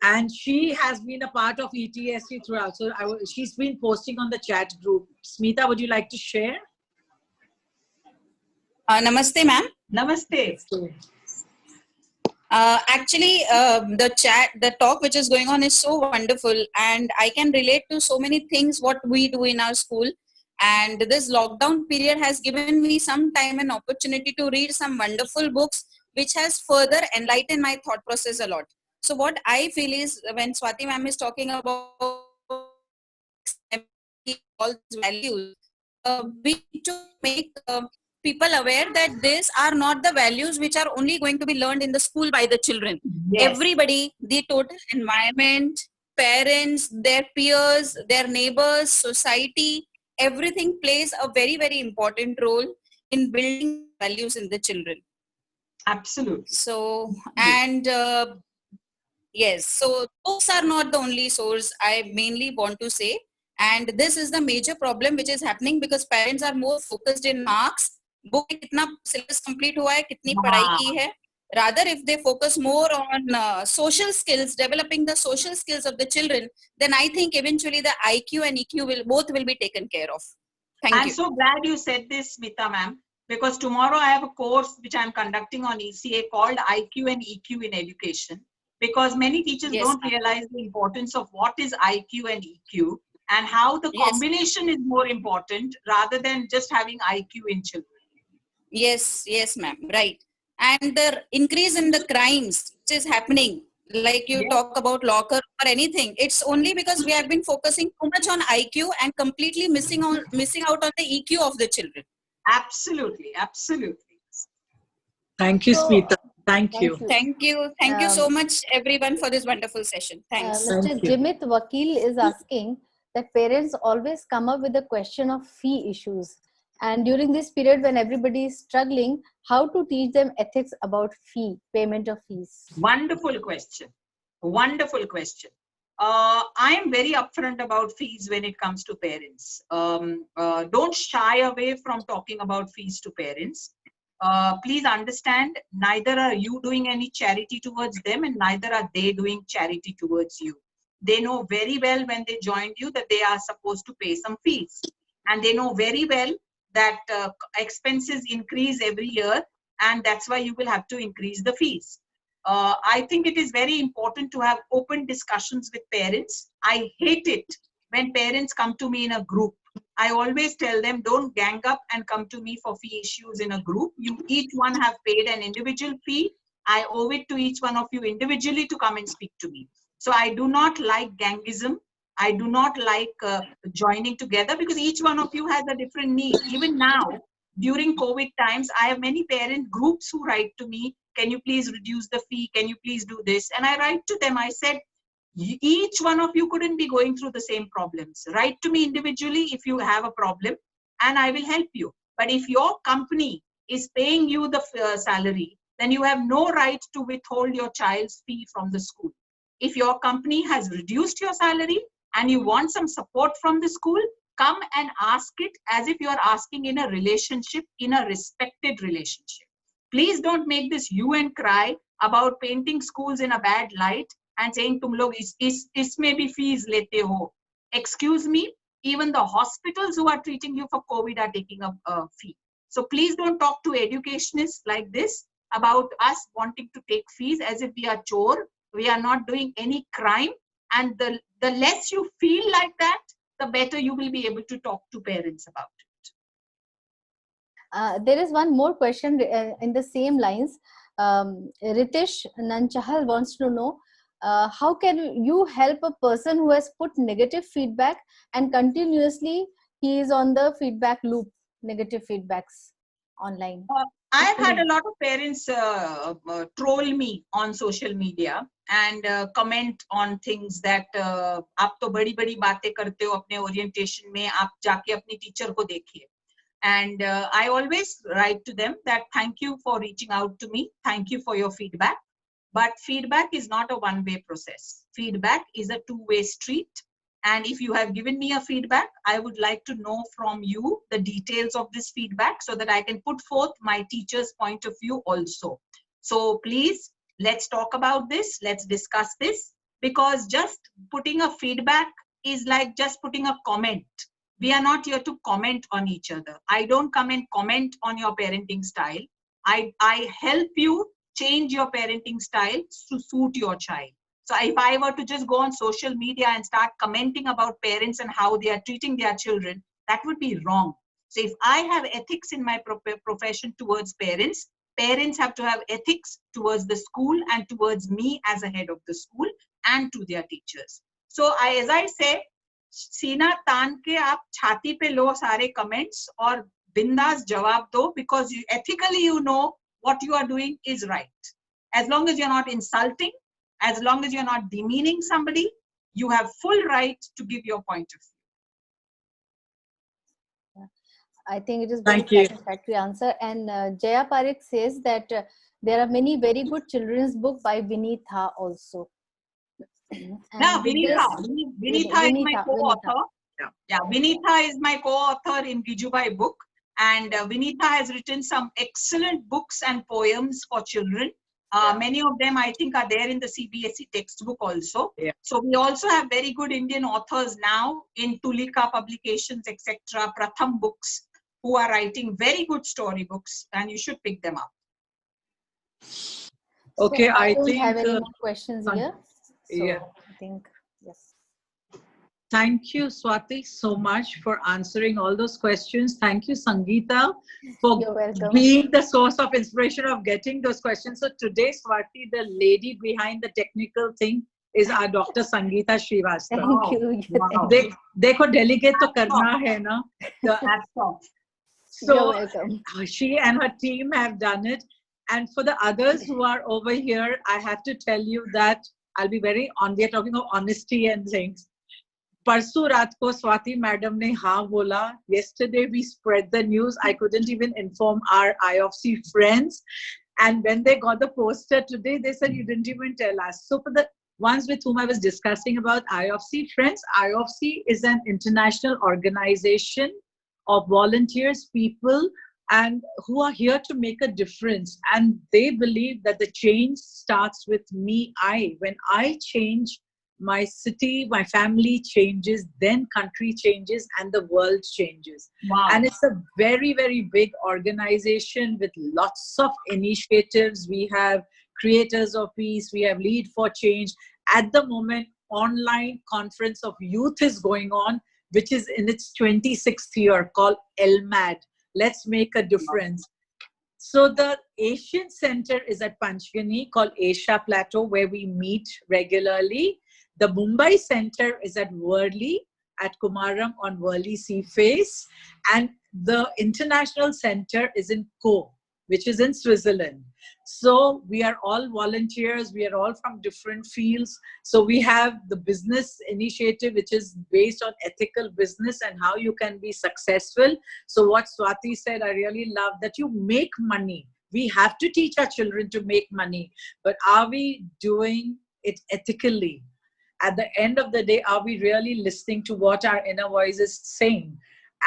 And she has been a part of ETSC throughout. So she's been posting on the chat group. Smita, would you like to share? Namaste, ma'am. Namaste. Actually, the talk which is going on is so wonderful, and I can relate to so many things what we do in our school. And this lockdown period has given me some time and opportunity to read some wonderful books, which has further enlightened my thought process a lot. So what I feel is when Swati ma'am is talking about all these values, we need to make people aware that these are not the values which are only going to be learned in the school by the children. Yes. Everybody, the total environment, parents, their peers, their neighbors, society, everything plays a very, very important role in building values in the children. Absolutely. So, and yes, so books are not the only source, I mainly want to say. And this is the major problem which is happening because parents are more focused in marks. Book kitna syllabus complete hua hai, kitni padhai ki hai. Rather, if they focus more on social skills, developing the social skills of the children, then I think eventually the IQ and EQ both will be taken care of. Thank I'm you. so glad you said this, Smita ma'am, because tomorrow I have a course which I'm conducting on ECA called IQ and EQ in education. Because many teachers Yes, don't ma'am. realize the importance of what is IQ and EQ and how the Yes. combination is more important rather than just having IQ in children. Yes, yes, ma'am. Right. And the increase in the crimes which is happening, like you Yes. talk about locker or anything, it's only because we have been focusing too much on IQ and completely missing out on the EQ of the children. Absolutely, absolutely. Thank you, So, Smita. Thank you. Thank you. Thank you so much, everyone, for this wonderful session. Thanks. Mr. Thank you. Jimit Vakil is asking that parents always come up with the question of fee issues And during this period when everybody is struggling, how to teach them ethics about payment of fees? Wonderful question. Wonderful question. I am very upfront about fees when it comes to parents. Don't shy away from talking about fees to parents. Please understand, neither are you doing any charity towards them and neither are they doing charity towards you. They know very well when they joined you that they are supposed to pay some fees. And they know very well that expenses increase every year, and that's why you will have to increase the fees. I think it is very important to have open discussions with parents. I hate it when parents come to me in a group. I always tell them, don't gang up and come to me for fee issues in a group. You each one have paid an individual fee. I owe it to each one of you individually to come and speak to me. So I do not like gangism. I do not like joining together because each one of you has a different need. Even now, during COVID times, I have many parent groups who write to me, can you please reduce the fee? Can you please do this? And I write to them, I said, each one of you couldn't be going through the same problems. Write to me individually if you have a problem and I will help you. But if your company is paying you the salary, then you have no right to withhold your child's fee from the school. If your company has reduced your salary and you want some support from the school, come and ask it as if you are asking in a relationship, in a respected relationship. Please don't make this hue and cry about painting schools in a bad light and saying, tum log isme bhi fees lete ho. Excuse me, even the hospitals who are treating you for COVID are taking a fee. So please don't talk to educationists like this about us wanting to take fees as if we are chore. We are not doing any crime. And the less you feel like that, the better you will be able to talk to parents about it. There is one more question in the same lines. Ritesh Nanchahal wants to know, how can you help a person who has put negative feedback and continuously he is on the feedback loop, negative feedbacks online? I have had a lot of parents troll me on social media and comment on things that आप तो बड़ी-बड़ी बातें करते हो अपने orientation में, आप जाके अपनी teacher को देखिए. And I always write to them that thank you for reaching out to me. Thank you for your feedback. But feedback is not a one-way process. Feedback is a two-way street. And if you have given me a feedback, I would like to know from you the details of this feedback so that I can put forth my teacher's point of view also. So please, let's talk about this. Let's discuss this, because just putting a feedback is like just putting a comment. We are not here to comment on each other. I don't come and comment on your parenting style. I help you change your parenting style to suit your child. So if I were to just go on social media and start commenting about parents and how they are treating their children, that would be wrong. So if I have ethics in my profession towards parents, parents have to have ethics towards the school and towards me as a head of the school and to their teachers. So as I say, सीना तान के आप छाती पे लो सारे comments और बिंदास जवाब दो, because ethically you know what you are doing is right. As long as you're not insulting, as long as you're not demeaning somebody, you have full right to give your point of view. I think it is very satisfactory answer. And Jaya Parekh says that there are many very good children's books by Vinitha also. Now, Vinitha is my co-author. Yeah, Vinitha is my co-author in Gijubai book. And Vinitha has written some excellent books and poems for children. Many of them, I think, are there in the CBSE textbook also. Yeah. So we also have very good Indian authors now in Tulika publications, etc., Pratham books, who are writing very good story books, and you should pick them up. Okay, so I don't think have any more questions here. So yeah. I think, yes. Thank you, Swati, so much for answering all those questions. Thank you, Sangeeta, for being the source of inspiration of getting those questions. So today, Swati, the lady behind the technical thing is our Dr. Sangeeta Srivastava. Thank you. Wow. Dekho, delegate to karna hai na. So she and her team have done it. And for the others who are over here, I have to tell you that I'll be very on. We are talking of honesty and things. परसों रात को Swati madam ने हाँ बोला. Yesterday we spread the news. I couldn't even inform our IOFC friends. And when they got the poster today, they said you didn't even tell us. So for the ones with whom I was discussing about IOFC friends, IOFC is an international organization of volunteers, people, and who are here to make a difference. And they believe that the change starts with me. When I change, my city, my family changes, then country changes and the world changes. Wow. And it's a very, very big organization with lots of initiatives. We have Creators of Peace, we have Lead for Change. At the moment, online conference of youth is going on, which is in its 26th year, called LMAD. Let's make a difference. So the Asian Center is at Panchgani, called Asia Plateau, where we meet regularly. The Mumbai Center is at Worli, at Kumaram on Worli Sea Face. And the International Center is in Co, which is in Switzerland. So we are all volunteers. We are all from different fields. So we have the business initiative, which is based on ethical business and how you can be successful. So what Swati said, I really love that you make money. We have to teach our children to make money, but are we doing it ethically? At the end of the day, are we really listening to what our inner voice is saying?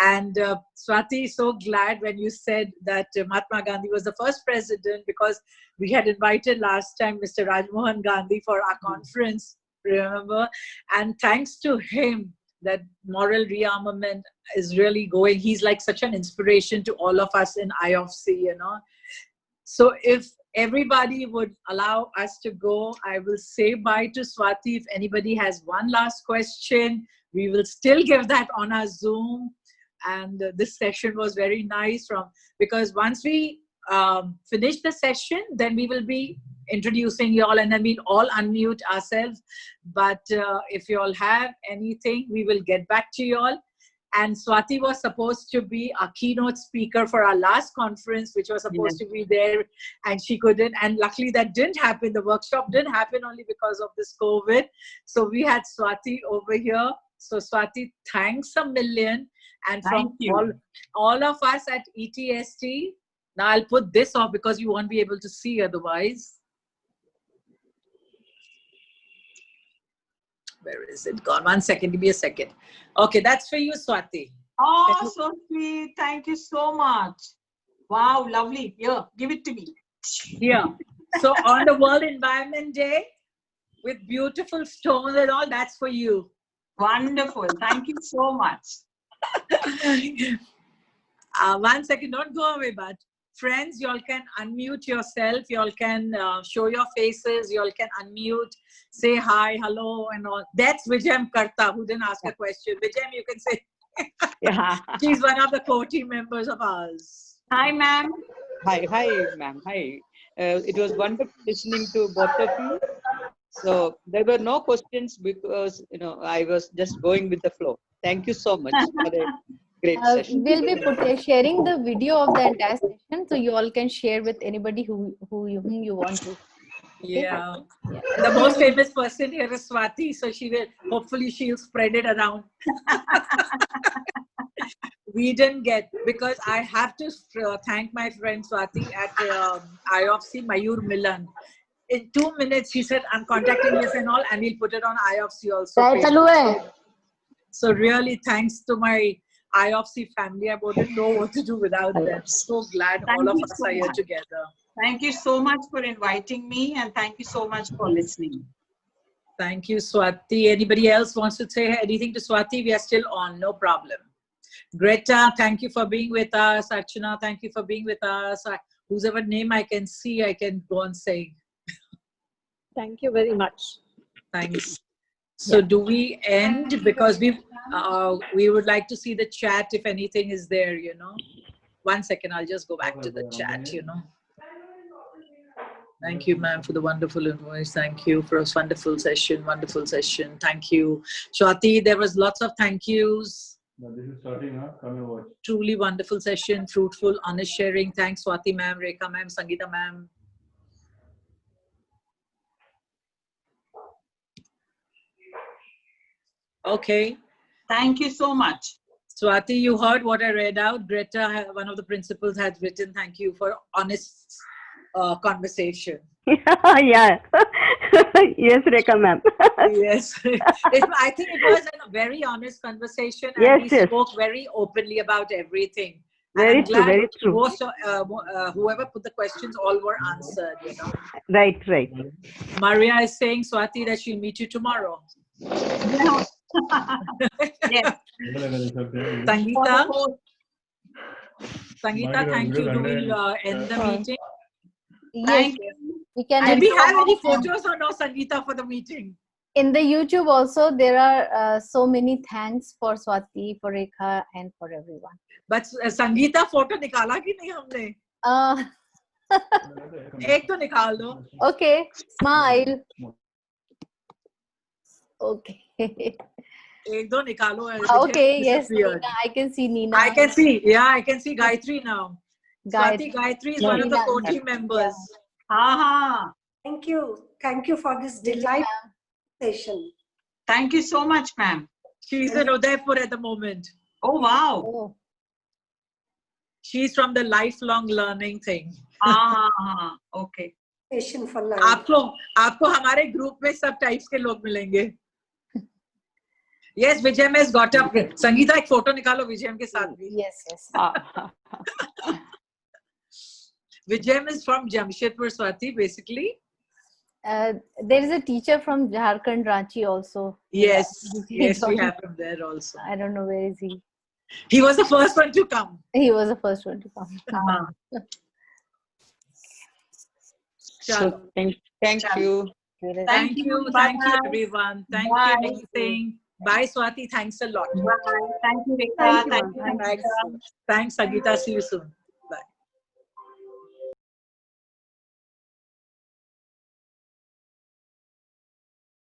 And Swati, so glad when you said that Mahatma Gandhi was the first president, because we had invited last time Mr. Rajmohan Gandhi for our conference, remember? And thanks to him, that moral rearmament is really going. He's like such an inspiration to all of us in IOFC, you know. So if everybody would allow us to go, I will say bye to Swati. If anybody has one last question, we will still give that on our Zoom. And this session was very nice because once we finish the session, then we will be introducing you all and then we'll all unmute ourselves. But if you all have anything, we will get back to you all. And Swati was supposed to be a keynote speaker for our last conference, which was supposed to be there, and she couldn't. And luckily that didn't happen. The workshop didn't happen only because of this COVID. So we had Swati over here. So Swati, thanks a million. And from all of us at ETST, now I'll put this off because you won't be able to see otherwise. Where is it gone? 1 second, give me a second. Okay, that's for you, Swati. Oh, so sweet. Thank you so much. Wow, lovely. Here, give it to me. Yeah. So on the World Environment Day, with beautiful stones and all, that's for you. Wonderful. Thank you so much. 1 second, don't go away, but friends, you all can unmute yourself. You all can show your faces. You all can unmute, say hi, hello, and all. That's Vijayam Karta, who didn't ask a question. Vijayam, you can say. Yeah. She's one of the core team members of ours. Hi, ma'am. Hi, ma'am. Hi. It was wonderful listening to both of you. So there were no questions because I was just going with the flow. Thank you so much for a great session. We'll be sharing the video of the entire session, so you all can share with anybody whom you want to. Okay? Yeah. The most famous person here is Swati, so hopefully she'll spread it around. We didn't get, because I have to thank my friend Swati at IOFC, Mayur Milan. In 2 minutes, he said, I'm contacting this and all, and we'll put it on IOFC also. So really, thanks to my IOFC family. I wouldn't know what to do without them. So glad all of us are here together. Thank you so much for inviting me, and thank you so much for listening. Thank you, Swati. Anybody else wants to say anything to Swati? We are still on, no problem. Greta, thank you for being with us. Archana, thank you for being with us. Whoever name I can see, I can go on saying. Thank you very much. Thanks. So do we end? Because we would like to see the chat if anything is there, 1 second, I'll just go back to the chat, Thank you, ma'am, for the wonderful invoice. Thank you for a wonderful session. Wonderful session. Thank you. Swati, there was lots of thank yous. This is starting, huh? Come and watch. Truly wonderful session. Fruitful, honest sharing. Thanks, Swati, ma'am, Rekha, ma'am, Sangeeta, ma'am. Okay. Thank you so much. Swati, you heard what I read out. Greta, one of the principals, has written, "Thank you for honest conversation." Yeah. Yes, Rekha ma'am. Yes, I think it was a very honest conversation, and Yes, we yes. spoke very openly about everything. And Very I'm true, glad very true. most whoever put the questions all were answered. Right, right. Maria is saying, Swati, that she'll meet you tomorrow. Yes. Sangeeta, For thank you. Do we end the meeting? Yes, Thank yes. you. We can Did end we the- have any photos or no, Sangeeta, for the meeting? in the YouTube also there are so many thanks for Swati, for Rekha, and for everyone. But Sangeeta photo nikala ki nahi humne? Uh, Ek to nikal do. okay, smile. Okay. Ek do nikalo. Okay, yes, Disappeared. Nina, I can see Nina. I can see. Yeah, I can see Gayatri now. Gayatri. Swati Gayatri is one of the Nina. coaching members. Aha. Thank you. Thank you for this delightful session. Thank you so much, ma'am. She's in Udaipur at the moment. Oh, wow. Oh, She's from the lifelong learning thing. Ah, okay. Session for life. आपको हमारे group में सब types के लोग मिलेंगे. Yes, Vijay has got up. Sangeeta, एक photo निकालो विजय के साथ भी. yes, yes. Vijay is from Jamshedpur, Swati, basically. There is a teacher from Jharkhand, Ranchi also. Yes, Yeah. yes, we have him there also. I don't know where is he. He was the first one to come. He was the first one to come. Ah. So thank you. Thank you, Bye-bye. everyone. Thank Bye. you, everything. Bye, Swati. Thanks a lot. Bye. Thank you, Rekha. Thank you. Thanks, Sangeeta. See you soon.